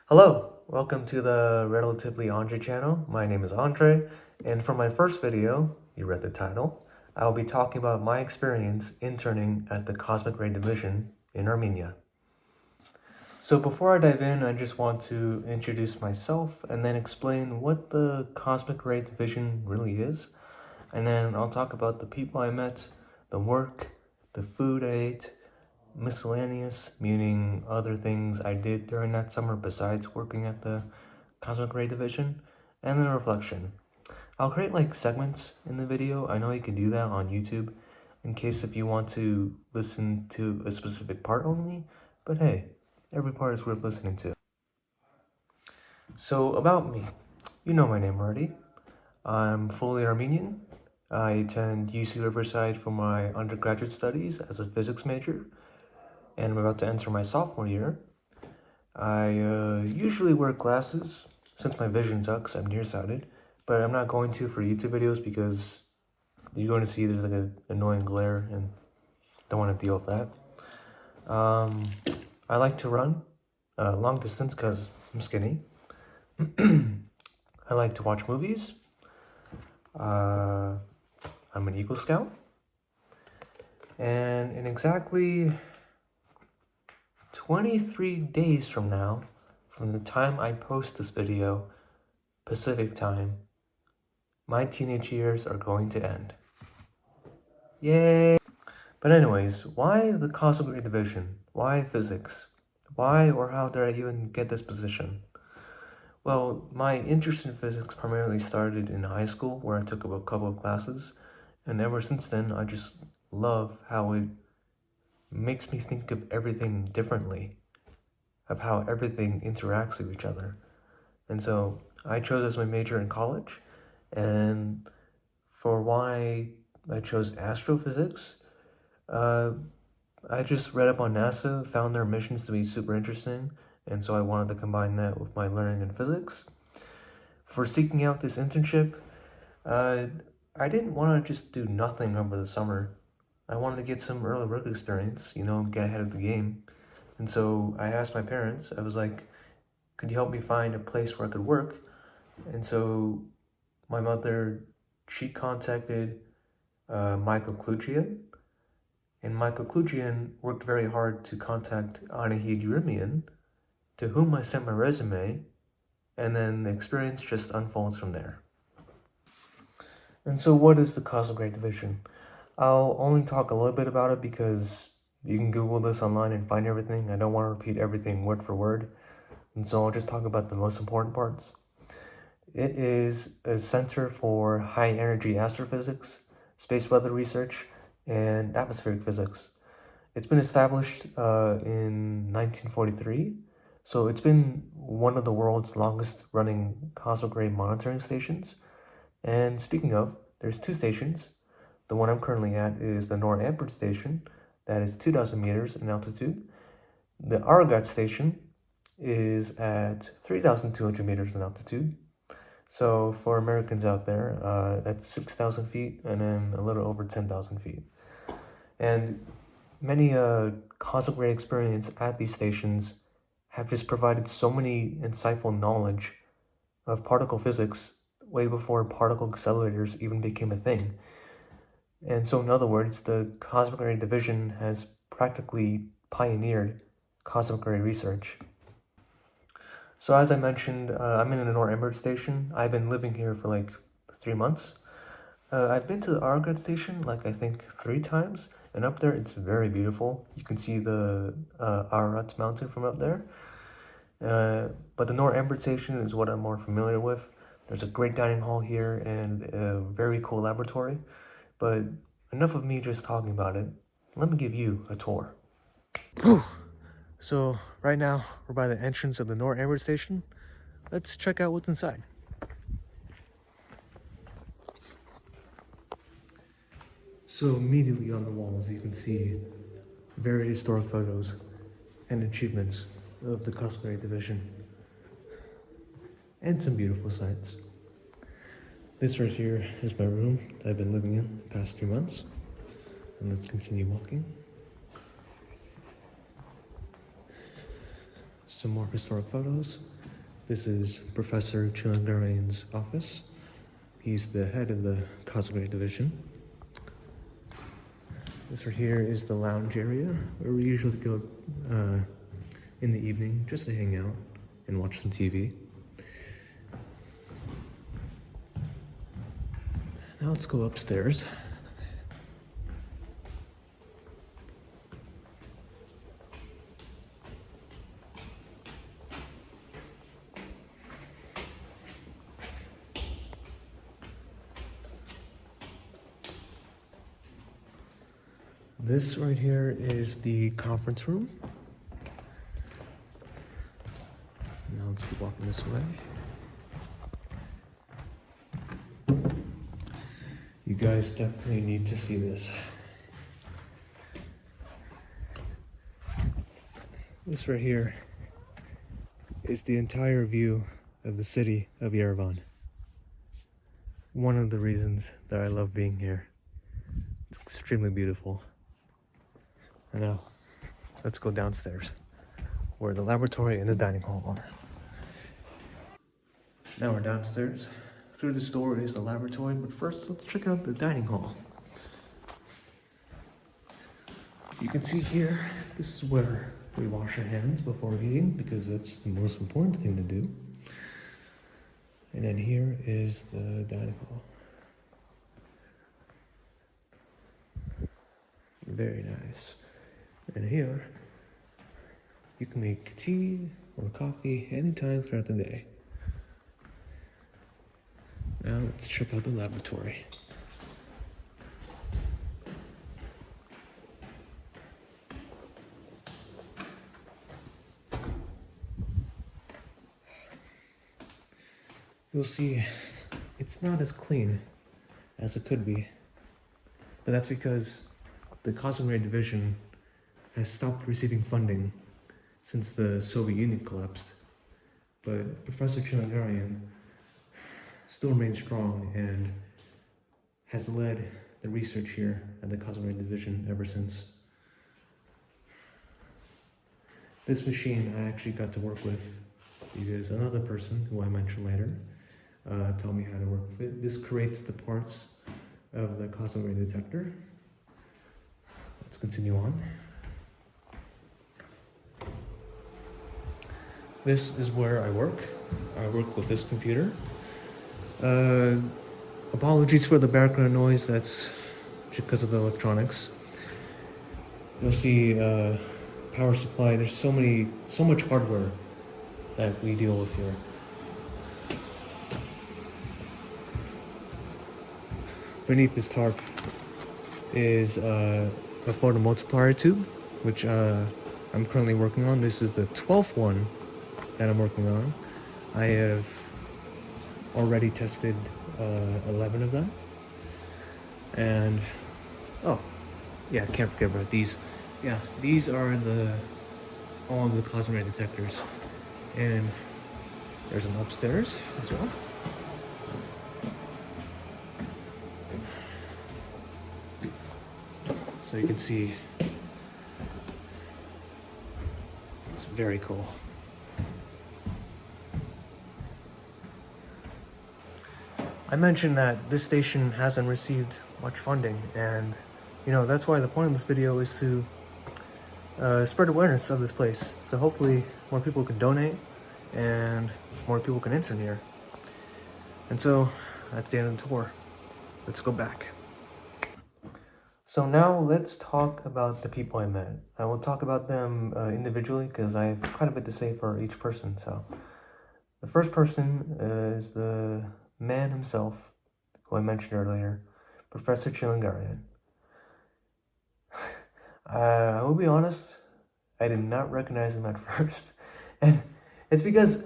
Hello, welcome to the Relatively Andre channel. My name is Andre, and for my first video, you read the title, I will be talking about my experience interning at the Cosmic Ray Division in Armenia. So before I dive in, I just want to introduce myself and then explain what the Cosmic Ray Division really is. And then I'll talk about the people I met, the work, the food I ate, miscellaneous, meaning other things I did during that summer besides working at the Cosmic Ray Division, and then a reflection. I'll create like segments in the video. I know you can do that on YouTube in case if you want to listen to a specific part only, but hey, every part is worth listening to. So about me, you know my name already. I'm fully Armenian. I attend UC Riverside for my undergraduate studies as a physics major, and I'm about to enter my sophomore year. I usually wear glasses since my vision sucks. I'm nearsighted, but I'm not going to for YouTube videos because you're going to see there's like an annoying glare and don't want to deal with that. I like to run long distance because I'm skinny. I like to watch movies. I'm an Eagle Scout. And in exactly 23 days from now, from the time I post this video, Pacific time, my teenage years are going to end. Yay! But anyways, why the Cosmic Ray Division? Why physics? Why or how did I even get this position? Well, my interest in physics primarily started in high school where I took a couple of classes, and ever since then I just love how it makes me think of everything differently, of how everything interacts with each other. And so I chose as my major in college, and for why I chose astrophysics, I just read up on NASA, found their missions to be super interesting, and so I wanted to combine that with my learning in physics. For seeking out this internship, I didn't want to just do nothing over the summer. I wanted to get some early work experience, get ahead of the game. And so I asked my parents, I was like, could you help me find a place where I could work? And so my mother, she contacted Michael Klugian, and Michael Klugian worked very hard to contact Anahid Urimian, to whom I sent my resume, and then the experience just unfolds from there. And so what is the Cosmic Ray Division? I'll only talk a little bit about it because you can Google this online and find everything. I don't want to repeat everything word for word, and so I'll just talk about the most important parts. It is a center for high-energy astrophysics, space weather research, and atmospheric physics. It's been established in 1943, so it's been one of the world's longest-running cosmic ray monitoring stations. And speaking of, there's two stations. The one I'm currently at is the Nor-Amperth station, that is 2,000 meters in altitude. The Aragat station is at 3,200 meters in altitude. So for Americans out there, that's 6,000 feet and then a little over 10,000 feet. And many cosmic ray experience at these stations have just provided so many insightful knowledge of particle physics way before particle accelerators even became a thing. And so in other words, the Cosmic Ray Division has practically pioneered cosmic ray research. So as I mentioned, I'm in a Nor-Amperth station. I've been living here for like 3 months. I've been to the Aragat station I think 3 times, and up there it's very beautiful. You can see the Ararat mountain from up there. But the Nor-Amperth station is what I'm more familiar with. There's a great dining hall here and a very cool laboratory. But enough of me just talking about it. Let me give you a tour. So right now we're by the entrance of the Nor-Amperth station. Let's check out what's inside. So immediately on the walls you can see very historic photos and achievements of the Cosmic Ray Division. And some beautiful sights. This right here is my room that I've been living in the past 3 months. And let's continue walking. Some more historic photos. This is Professor Chilangarian's office. He's the head of the Cosmic Division. This right here is the lounge area where we usually go in the evening just to hang out and watch some TV. Now let's go upstairs. This right here is the conference room. Now let's keep walking this way. You guys definitely need to see this. This right here is the entire view of the city of Yerevan. One of the reasons that I love being here. It's extremely beautiful. I know. Let's go downstairs, where the laboratory and the dining hall are. Now we're downstairs. Through this door is the laboratory, but first let's check out the dining hall. You can see here, this is where we wash our hands before eating, because that's the most important thing to do. And then here is the dining hall. Very nice. And here, you can make tea or coffee anytime throughout the day. Now let's check out the laboratory. You'll see it's not as clean as it could be, but that's because the Cosmic Ray Division has stopped receiving funding since the Soviet Union collapsed. But Professor Chilangarian still remains strong and has led the research here at the Cosmic Ray Division ever since. This machine I actually got to work with because another person, who I mentioned later, taught me how to work with it. This creates the parts of the Cosmic Ray detector. Let's continue on. This is where I work. I work with this computer. Apologies for the background noise, that's because of the electronics. You'll see power supply. There's so much hardware that we deal with here. Beneath this tarp is a photo multiplier tube, which I'm currently working on. This is the 12th one that I'm working on. I have already tested 11 of them. And, oh, yeah, I can't forget about these. Yeah, these are all of the Cosmic Ray detectors. And there's an upstairs as well. So you can see, it's very cool. I mentioned that this station hasn't received much funding, and that's why the point of this video is to spread awareness of this place. So hopefully more people can donate and more people can intern here. And so that's the end of the tour. Let's go back. So now let's talk about the people I met. I will talk about them individually because I have quite a bit to say for each person. So the first person is the man himself, who I mentioned earlier, Professor Chilangarian. I will be honest, I did not recognize him at first. And it's because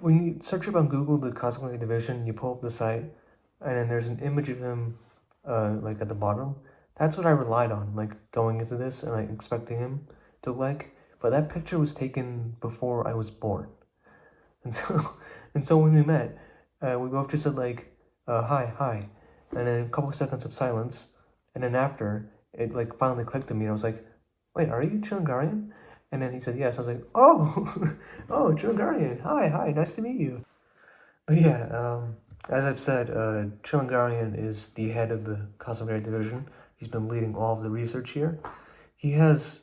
when you search up on Google the Cosmic Ray Division, you pull up the site, and then there's an image of him like at the bottom. That's what I relied on, like going into this and like expecting him to look like. But that picture was taken before I was born. And so when we met, we both just said like, hi, and then a couple of seconds of silence, and then after, it like finally clicked to me, and I was like, wait, are you Chilangarian? And then he said yes. I was like, oh, oh, Chilingarian. Hi, nice to meet you. But yeah, as I've said, Chilingarian is the head of the Cosmic Ray Division. He's been leading all of the research here. He has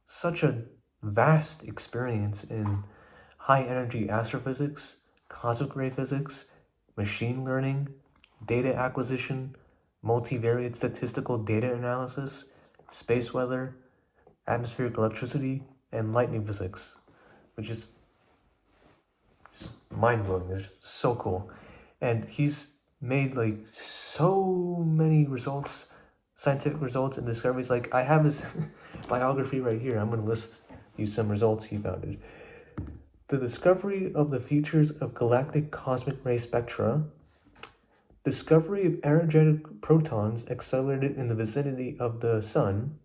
such a vast experience in high energy astrophysics, cosmic ray physics, machine learning, data acquisition, multivariate statistical data analysis, space weather, atmospheric electricity, and lightning physics, which is just mind blowing. It's so cool. And he's made like so many results, scientific results and discoveries. Like I have his biography right here. I'm gonna list you some results he founded. The discovery of the features of galactic cosmic ray spectra, discovery of energetic protons accelerated in the vicinity of the sun,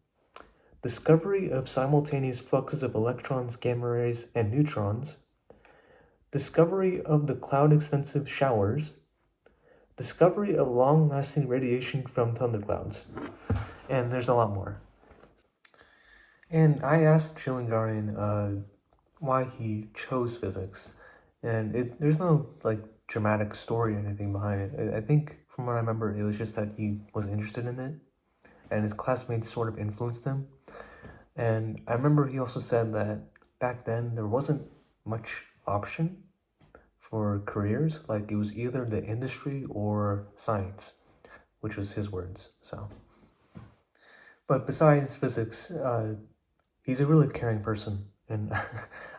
discovery of simultaneous fluxes of electrons, gamma rays, and neutrons, discovery of the cloud extensive showers, discovery of long-lasting radiation from thunderclouds. And there's a lot more. And I asked Chilingarian why he chose physics. And there's no like dramatic story or anything behind it. I think from what I remember, it was just that he was interested in it and his classmates sort of influenced him. And I remember he also said that back then there wasn't much option for careers. Like it was either the industry or science, which was his words. So, but besides physics, he's a really caring person, and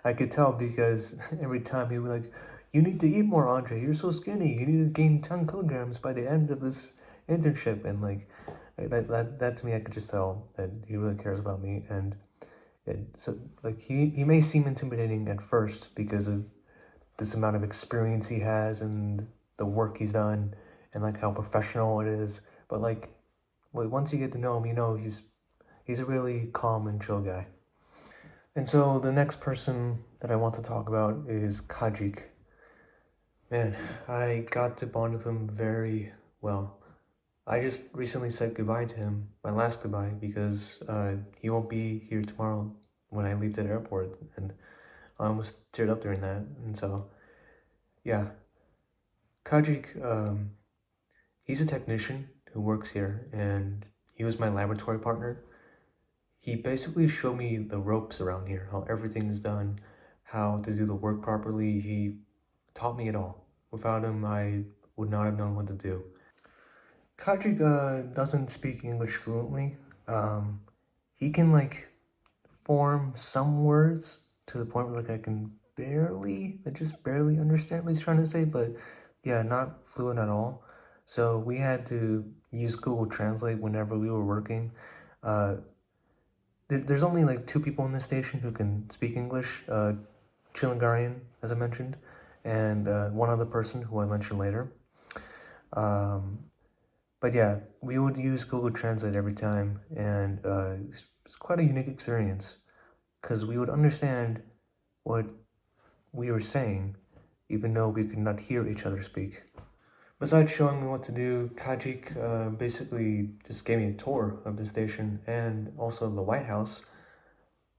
I could tell because every time he would like, "You need to eat more, Andre. You're so skinny. You need to gain 10 kilograms by the end of this internship." And like that to me, I could just tell that he really cares about me. And so like he may seem intimidating at first because of this amount of experience he has and the work he's done and like how professional it is. But like once you get to know him, you know he's a really calm and chill guy. And so the next person that I want to talk about is Kajik. Man, I got to bond with him very well. I just recently said goodbye to him, my last goodbye, because he won't be here tomorrow when I leave to the airport, and I almost teared up during that. And so, yeah, Kajik, he's a technician who works here, and he was my laboratory partner. He basically showed me the ropes around here, how everything is done, how to do the work properly. He taught me it all. Without him, I would not have known what to do. Kajik doesn't speak English fluently. He can like form some words to the point where like I can just barely understand what he's trying to say, but yeah, not fluent at all. So we had to use Google Translate whenever we were working. There's only like two people in this station who can speak English, Chilingarian, as I mentioned, and one other person who I mentioned later. But yeah, we would use Google Translate every time, and it's quite a unique experience because we would understand what we were saying, even though we could not hear each other speak. Besides showing me what to do, Kajik basically just gave me a tour of the station and also the White House.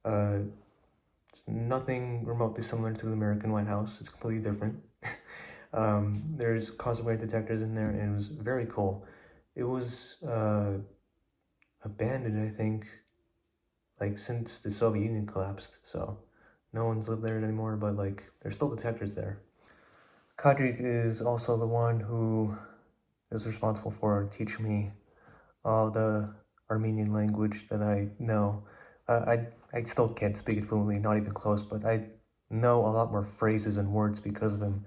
It's nothing remotely similar to the American White House. It's completely different. There's cosmic ray detectors in there, and it was very cool. It was abandoned, I think, like since the Soviet Union collapsed. So no one's lived there anymore, but like there's still detectors there. Kadrik is also the one who is responsible for teaching me all the Armenian language that I know. I still can't speak it fluently, not even close, but I know a lot more phrases and words because of him,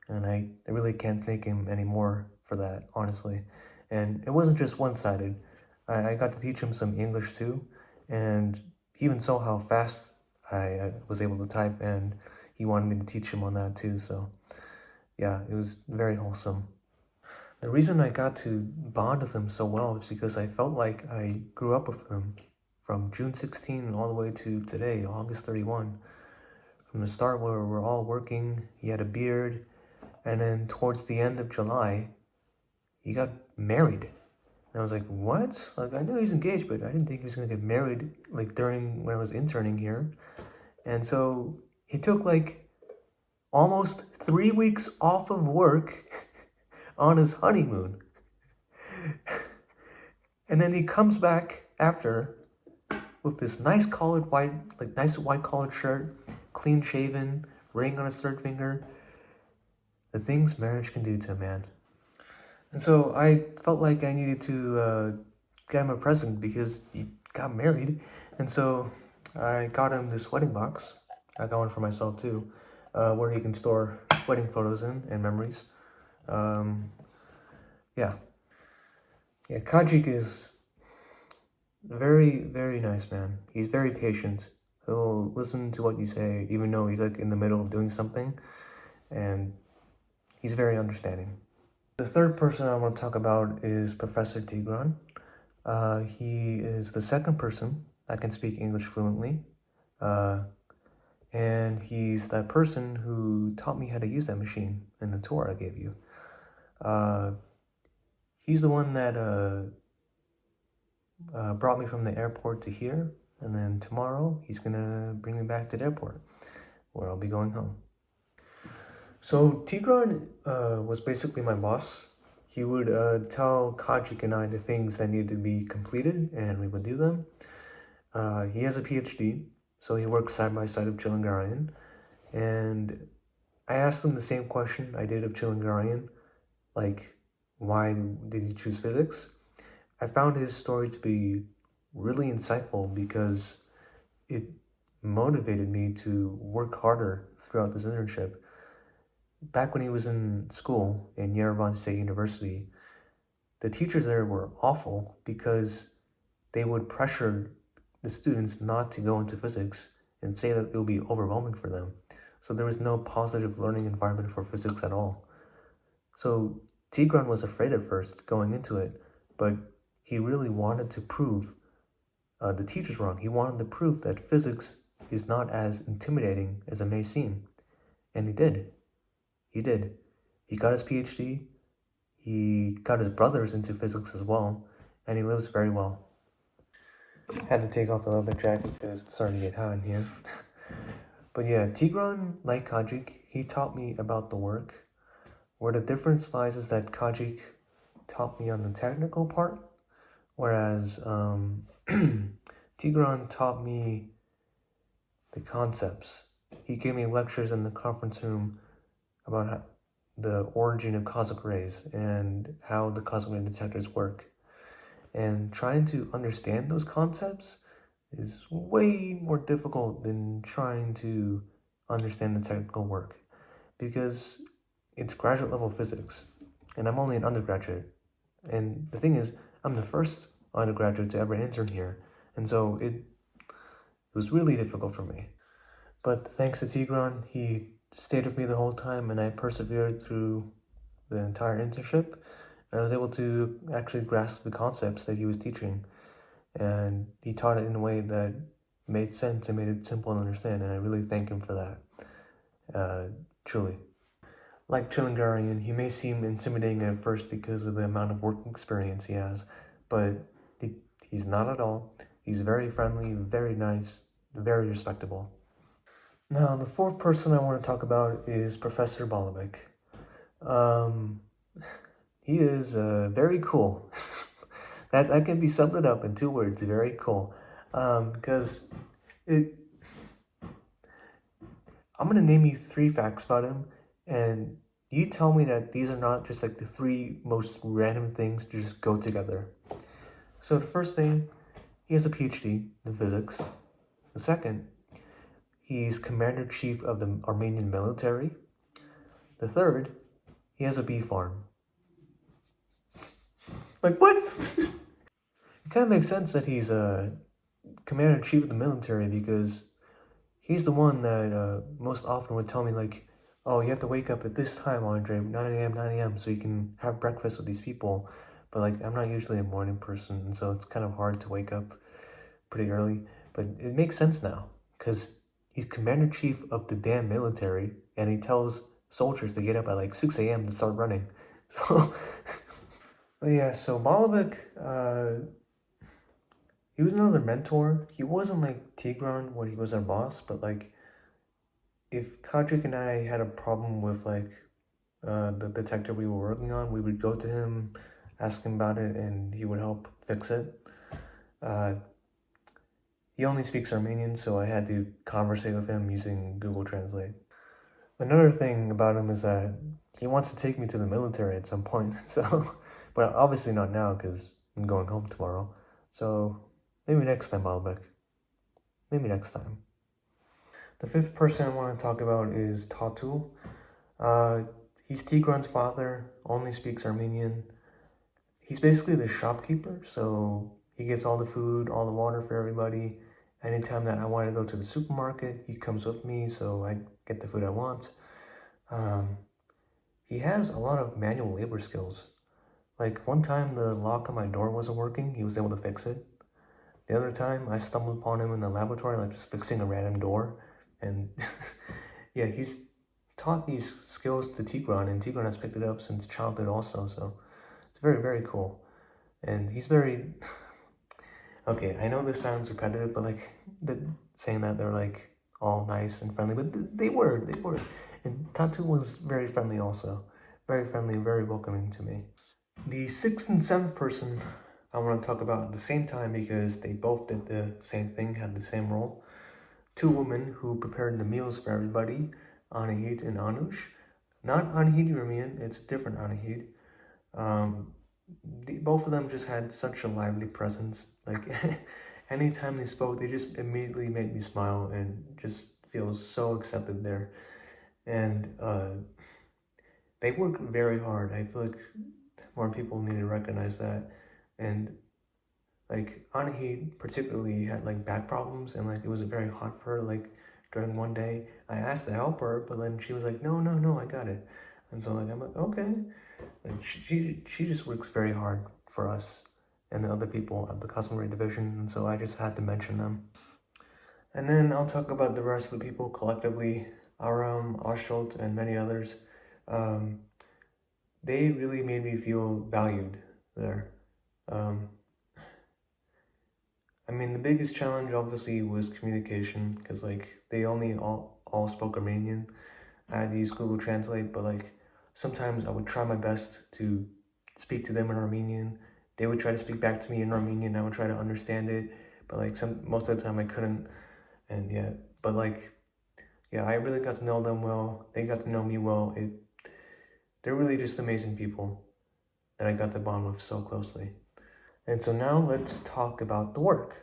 and I really can't thank him anymore for that, honestly. And it wasn't just one-sided. I got to teach him some English too, and he even saw how fast I was able to type, and he wanted me to teach him on that too, so yeah, it was very wholesome. The reason I got to bond with him so well is because I felt like I grew up with him from June 16 all the way to today, August 31. From the start where we're all working, he had a beard, and then towards the end of July, he got married. And I was like, what? Like, I knew he was engaged, but I didn't think he was going to get married, like, when I was interning here. And so he took like almost 3 weeks off of work on his honeymoon. And then he comes back after with this nice white collared shirt, clean shaven, ring on his third finger. The things marriage can do to a man. And so I felt like I needed to get him a present because he got married. And so I got him this wedding box. I got one for myself too, where he can store wedding photos in and memories. Yeah. Yeah, Kajik is very, very nice man. He's very patient. He'll listen to what you say, even though he's like in the middle of doing something, and he's very understanding. The third person I want to talk about is Professor Tigran. He is the second person that can speak English fluently, and he's that person who taught me how to use that machine in the tour I gave you. He's the one that brought me from the airport to here, and then tomorrow he's gonna bring me back to the airport, where I'll be going home. So Tigran was basically my boss. He would tell Kajik and I the things that needed to be completed, and we would do them. He has a PhD, so he works side by side of Chilingarian, and I asked him the same question I did of Chilingarian, like, why did he choose physics? I found his story to be really insightful because it motivated me to work harder throughout this internship. Back when he was in school in Yerevan State University, the teachers there were awful because they would pressure the students not to go into physics and say that it would be overwhelming for them. So there was no positive learning environment for physics at all. So Tigran was afraid at first going into it, but he really wanted to prove the teachers wrong. He wanted to prove that physics is not as intimidating as it may seem. And he did. He did. He got his PhD. He got his brothers into physics as well. And he lives very well. Had to take off the leather jacket because it's starting to get hot in here. But yeah, Tigran, like Kajik, he taught me about the work. Where the difference lies is that Kajik taught me on the technical part, whereas Tigran taught me the concepts. He gave me lectures in the conference room about the origin of cosmic rays and how the cosmic ray detectors work. And trying to understand those concepts is way more difficult than trying to understand the technical work because it's graduate level physics and I'm only an undergraduate. And the thing is, I'm the first undergraduate to ever intern here, and so it was really difficult for me. But thanks to Tigran, he stayed with me the whole time, and I persevered through the entire internship, and I was able to actually grasp the concepts that he was teaching, and he taught it in a way that made sense and made it simple to understand, and I really thank him for that, truly. Like Chilingarian, he may seem intimidating at first because of the amount of work experience he has, but he's not at all. He's very friendly, very nice, very respectable. Now, the fourth person I want to talk about is Professor Balovic. He is very cool. that can be summed up in 2 words, very cool. Because I'm going to name you 3 facts about him, and you tell me that these are not just like the 3 most random things to just go together. So the first thing, he has a PhD in physics. The second, he's commander-in-chief of the Armenian military. The third, he has a bee farm. Like, what? It kind of makes sense that he's a commander-in-chief of the military because he's the one that most often would tell me, like, oh, you have to wake up at this time, Andre, 9 a.m., so you can have breakfast with these people. But, like, I'm not usually a morning person, and so it's kind of hard to wake up pretty early. But it makes sense now, because he's commander-in-chief of the damn military, and he tells soldiers to get up at, like, 6 a.m. to start running. So, but yeah, so Malovic, he was another mentor. He wasn't like Tigran where he was our boss, but like if Kadrik and I had a problem with like the detector we were working on, we would go to him, ask him about it, and he would help fix it. He only speaks Armenian, so I had to conversate with him using Google Translate. Another thing about him is that he wants to take me to the military at some point, so, but obviously not now because I'm going home tomorrow. So maybe next time, Malbec. Maybe next time. The fifth person I want to talk about is Tatu. He's Tigran's father, only speaks Armenian. He's basically the shopkeeper, so he gets all the food, all the water for everybody. Anytime that I want to go to the supermarket, he comes with me, so I get the food I want. He has a lot of manual labor skills. Like one time the lock on my door wasn't working, he was able to fix it. The other time I stumbled upon him in the laboratory, like just fixing a random door. And yeah, he's taught these skills to Tigran, and Tigran has picked it up since childhood also, so it's very, very cool. And he's very... Okay, I know this sounds repetitive, but like, saying that they're like all nice and friendly, but they were. And Tatu was very friendly also. Very friendly, very welcoming to me. The sixth and seventh person I want to talk about at the same time because they both did the same thing, had the same role. Two women who prepared the meals for everybody, Anahid and Anush. Not Anahid Urmian, it's a different Anahid. Both of them just had such a lively presence. Like, anytime they spoke, they just immediately made me smile and just feel so accepted there. And they work very hard. I feel like more people need to recognize that. And like Anahid particularly had like back problems, and like it was very hot for her. Like during one day, I asked to help her, but then she was like, no, I got it. And so like I'm like, okay. And she just works very hard for us and the other people at the customer division, and so I just had to mention them. And then I'll talk about the rest of the people collectively, Aram, Ashot, and many others. They really made me feel valued there. I mean, the biggest challenge obviously was communication, because like they only all spoke Armenian. I had to use Google Translate, but like sometimes I would try my best to speak to them in Armenian. They would try to speak back to me in Armenian. I would try to understand it, but like most of the time I couldn't. And yeah, but like yeah, I really got to know them well. They got to know me well. They're really just amazing people that I got to bond with so closely. And so now let's talk about the work.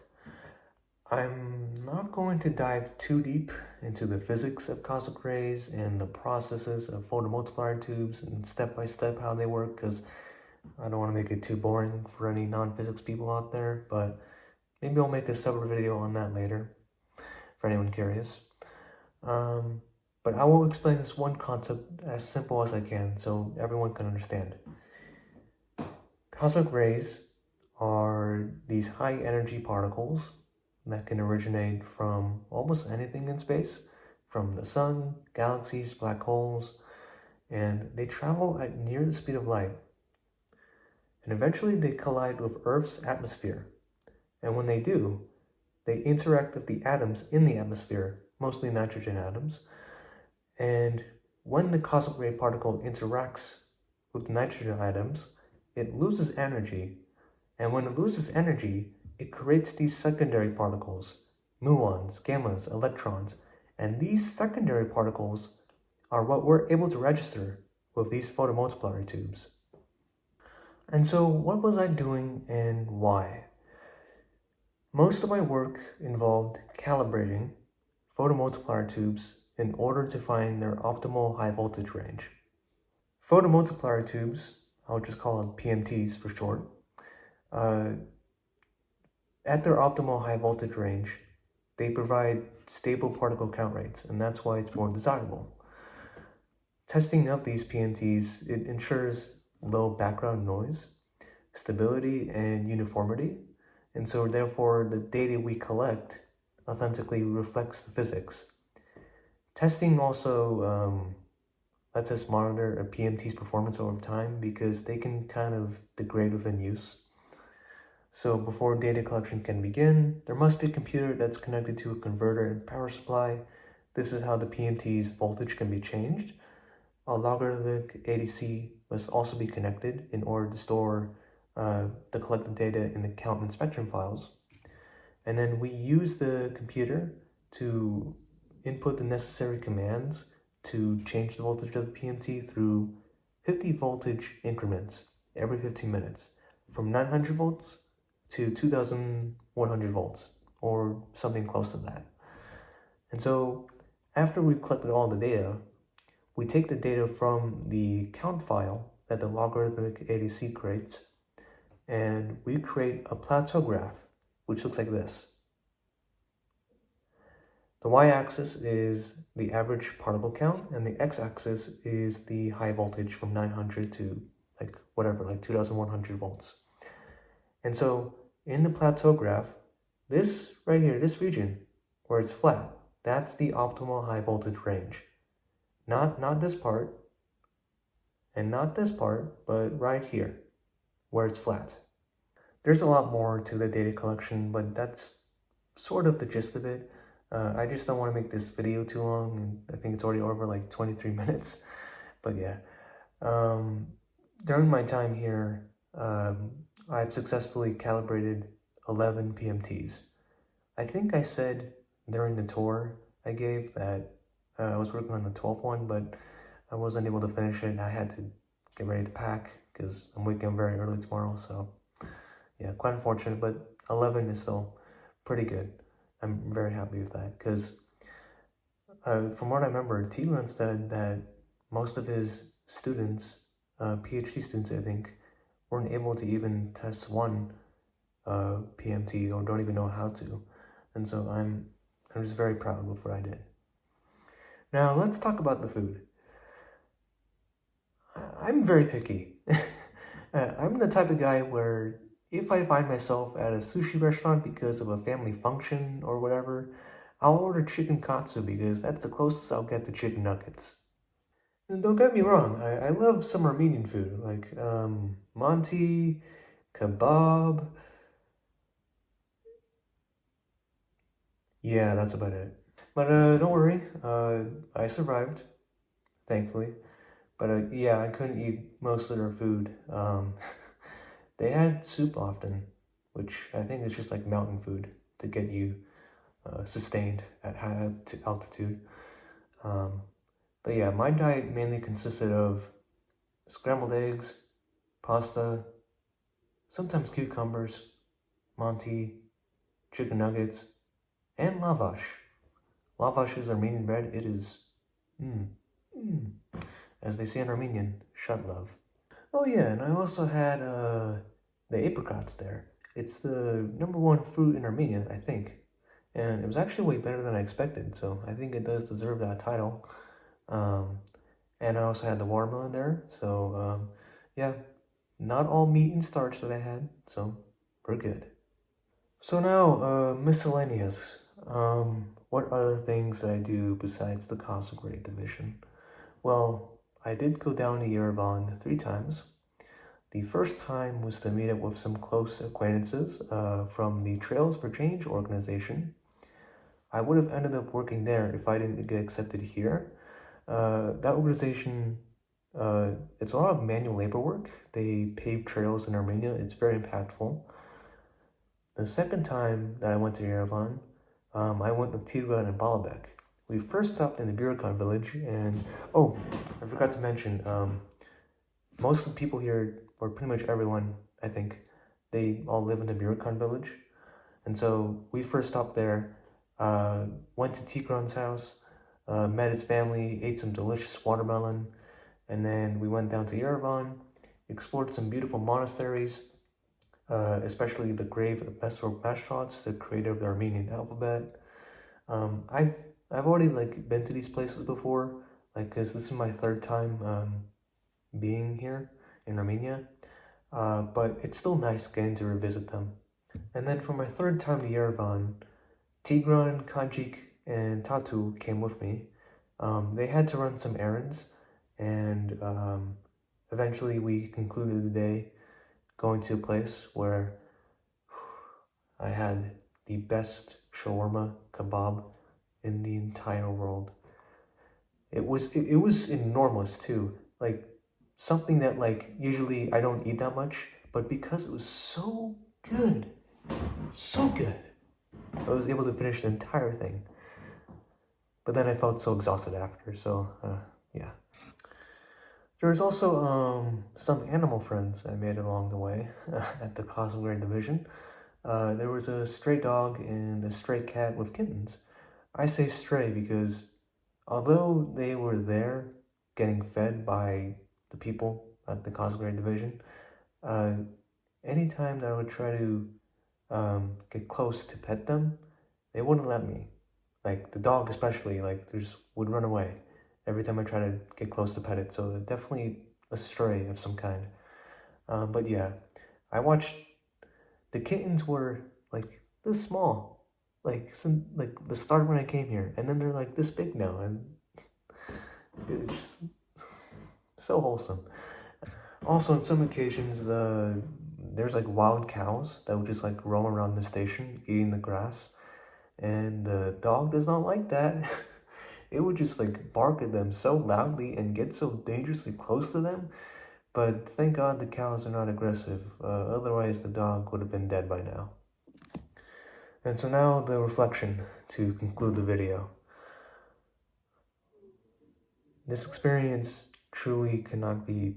I'm not going to dive too deep into the physics of cosmic rays and the processes of photomultiplier tubes and step-by-step how they work, because I don't want to make it too boring for any non-physics people out there, but maybe I'll make a separate video on that later for anyone curious. But I will explain this one concept as simple as I can so everyone can understand. Cosmic rays are these high energy particles that can originate from almost anything in space, from the sun, galaxies, black holes, and they travel at near the speed of light. And eventually they collide with Earth's atmosphere. And when they do, they interact with the atoms in the atmosphere, mostly nitrogen atoms. And when the cosmic ray particle interacts with the nitrogen atoms, it loses energy. And when it loses energy, it creates these secondary particles, muons, gammas, electrons, and these secondary particles are what we're able to register with these photomultiplier tubes. And so what was I doing and why? Most of my work involved calibrating photomultiplier tubes in order to find their optimal high voltage range. Photomultiplier tubes, I'll just call them PMTs for short, at their optimal high voltage range, they provide stable particle count rates, and that's why it's more desirable. Testing up these PMTs, it ensures low background noise, stability, and uniformity, and so therefore the data we collect authentically reflects the physics. Testing also lets us monitor a PMT's performance over time because they can kind of degrade within use. So before data collection can begin, there must be a computer that's connected to a converter and power supply. this is how the PMT's voltage can be changed. A logarithmic ADC must also be connected in order to store the collected data in the count and spectrum files. And then we use the computer to input the necessary commands to change the voltage of the PMT through 50 voltage increments every 15 minutes, from 900 volts to 2100 volts, or something close to that. And so after we've collected all the data, we take the data from the count file that the logarithmic ADC creates, and we create a plateau graph, which looks like this. The y-axis is the average particle count, and the x-axis is the high voltage from 900 to like 2100 volts. And so in the plateau graph, this right here, this region where it's flat, that's the optimal high voltage range. Not this part, and not this part, but right here, where it's flat. There's a lot more to the data collection, but that's sort of the gist of it. I just don't want to make this video too long, and I think it's already over like 23 minutes. But yeah, during my time here, I've successfully calibrated 11 PMTs. I think I said during the tour I gave that I was working on the 12th one, but I wasn't able to finish it. I had to get ready to pack because I'm waking up very early tomorrow. So yeah, quite unfortunate, but 11 is still pretty good. I'm very happy with that because from what I remember, Tigran said that most of his students, PhD students, I think, weren't able to even test one PMT or don't even know how to. And so I'm just very proud of what I did. Now let's talk about the food. I'm very picky. I'm the type of guy where if I find myself at a sushi restaurant because of a family function or whatever, I'll order chicken katsu because that's the closest I'll get to chicken nuggets. And don't get me wrong, I love some Armenian food, like manti, kebab. Yeah, that's about it. But don't worry, I survived, thankfully. But yeah, I couldn't eat most of their food. They had soup often, which I think is just like mountain food to get you sustained at high altitude. But yeah, my diet mainly consisted of scrambled eggs, pasta, sometimes cucumbers, manti, chicken nuggets, and lavash. Lavash is Armenian bread. It is, as they say in Armenian, shut love. Oh yeah, and I also had the apricots there. It's the #1 fruit in Armenia, I think. And it was actually way better than I expected, so I think it does deserve that title. And I also had the watermelon there, so yeah, not all meat and starch that I had, so we're good. So now, miscellaneous. What other things did I do besides the cosmic ray division? Well, I did go down to Yerevan 3 times. The first time was to meet up with some close acquaintances from the Trails for Change organization. I would have ended up working there if I didn't get accepted here. That organization, it's a lot of manual labor work. They pave trails in Armenia. It's very impactful. The second time that I went to Yerevan, I went with Tigran and Balabek. We first stopped in the Burikan village, and oh, I forgot to mention, most of the people here, or pretty much everyone, I think, they all live in the Burikan village. And so we first stopped there, went to Tigran's house, met his family, ate some delicious watermelon, and then we went down to Yerevan, explored some beautiful monasteries, especially the grave of Mesror Mashtrots, the creator of the Armenian alphabet. I've already been to these places before, cause this is my 3rd time being here in Armenia, but it's still nice getting to revisit them. And then for my 3rd time to Yerevan, Tigran, Kajik, and Tatu came with me. They had to run some errands, and eventually we concluded the day going to a place where I had the best shawarma kebab in the entire world. It was enormous too. Like something that like usually I don't eat that much, but because it was so good, I was able to finish the entire thing. But then I felt so exhausted after, so yeah. There was also some animal friends I made along the way at the cosplay division. There was a stray dog and a stray cat with kittens. I say stray because although they were there getting fed by the people at the cosplay division, uh, anytime that I would try to get close to pet them, they wouldn't let me. Like the dog especially, like just would run away every time I try to get close to pet it. So definitely a stray of some kind. But yeah, I watched the kittens were like this small, like the start when I came here, and then they're like this big now, and it's so wholesome. Also, on some occasions, there's like wild cows that would just like roam around the station eating the grass, and the dog does not like that. It would just like bark at them so loudly and get so dangerously close to them. But thank God the cows are not aggressive. Otherwise, the dog would have been dead by now. And so now the reflection to conclude the video. This experience truly cannot be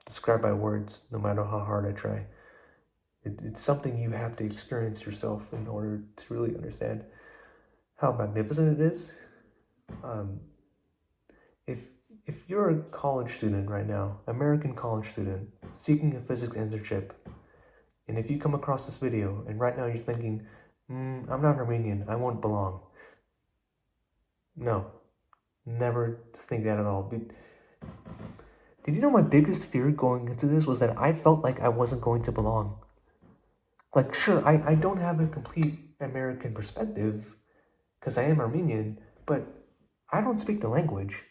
described by words, no matter how hard I try. It's something you have to experience yourself in order to really understand how magnificent it is. Um, if if you're a college student right now, American college student, seeking a physics internship, and if you come across this video and right now you're thinking, I'm not Armenian, I won't belong. No, never think that at all. Did you know my biggest fear going into this was that I felt like I wasn't going to belong? Like, sure, I don't have a complete American perspective because I am Armenian, but I don't speak the language.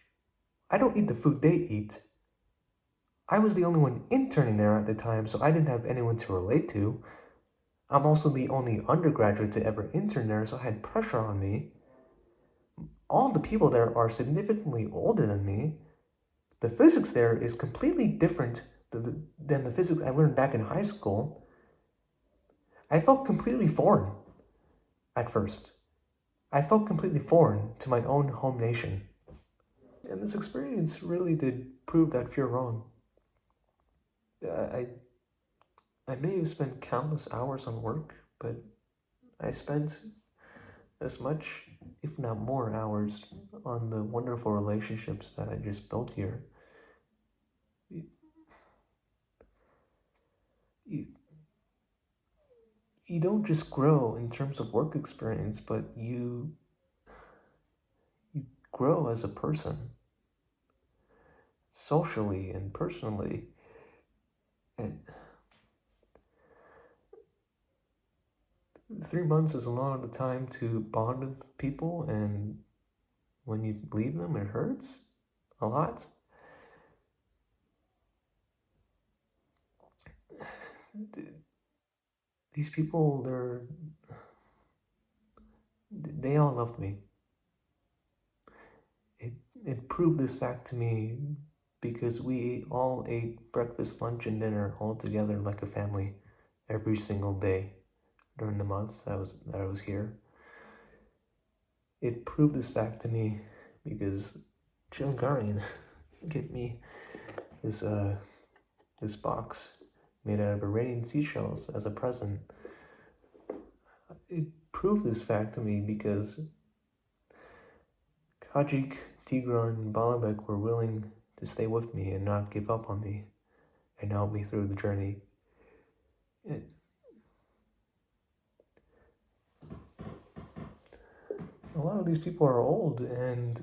I don't eat the food they eat. I was the only one interning there at the time, so I didn't have anyone to relate to. I'm also the only undergraduate to ever intern there, so I had pressure on me. All of the people there are significantly older than me. The physics there is completely different than the physics I learned back in high school. I felt completely foreign at first. I felt completely foreign to my own home nation. And this experience really did prove that fear wrong. I, I may have spent countless hours on work, but I spent as much, if not more, hours on the wonderful relationships that I just built here. You, you don't just grow in terms of work experience, but you grow as a person, socially and personally. And 3 months is a lot of time to bond with people, and when you leave them, it hurts a lot. These people, they all loved me. It proved this fact to me because we all ate breakfast, lunch, and dinner all together like a family every single day during the months that I was here. It proved this fact to me because Chilgarian gave me this box made out of Iranian seashells as a present. It proved this fact to me because Kajik, Tigran, and Balabek were willing to stay with me and not give up on me and help me through the journey. A lot of these people are old and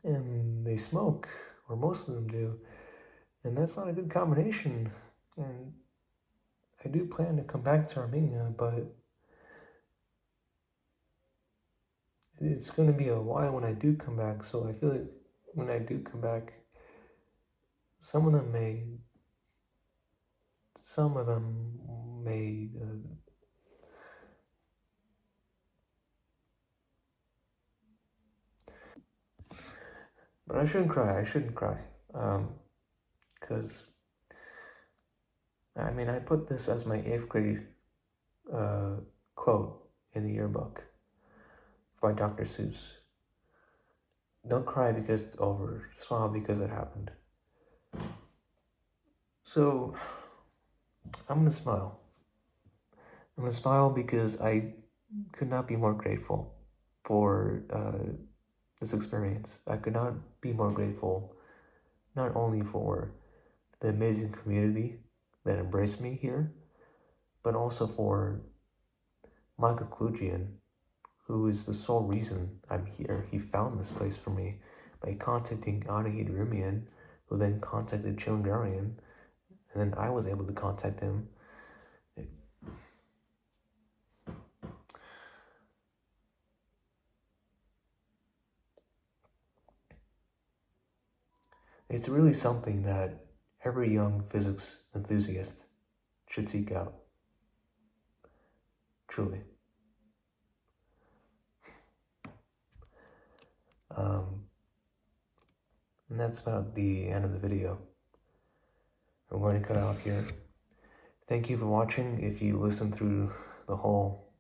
they smoke, or most of them do, and that's not a good combination. And I do plan to come back to Armenia, but it's going to be a while when I do come back, so I feel like when I do come back, some of them may But I shouldn't cry. Because, I mean, I put this as my 8th grade quote in the yearbook by Dr. Seuss. Don't cry because it's over. Smile because it happened. So, I'm gonna smile. I'm gonna smile because I could not be more grateful for this experience. I could not be more grateful not only for the amazing community that embraced me here, but also for Michael Klugian, who is the sole reason I'm here. He found this place for me by contacting Anahid Rimian, who then contacted Chungarian, and then I was able to contact him. It's really something that every young physics enthusiast should seek out. Truly. And that's about the end of the video. I'm going to cut off here. Thank you for watching. If you listened through the whole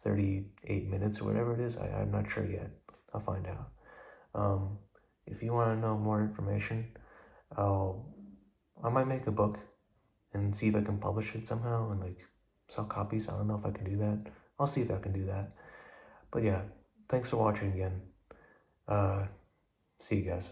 38 minutes or whatever it is, I'm not sure yet. I'll find out. If you want to know more information, I might make a book and see if I can publish it somehow and like sell copies. I don't know if I can do that. I'll see if I can do that. But yeah, thanks for watching again. See you guys.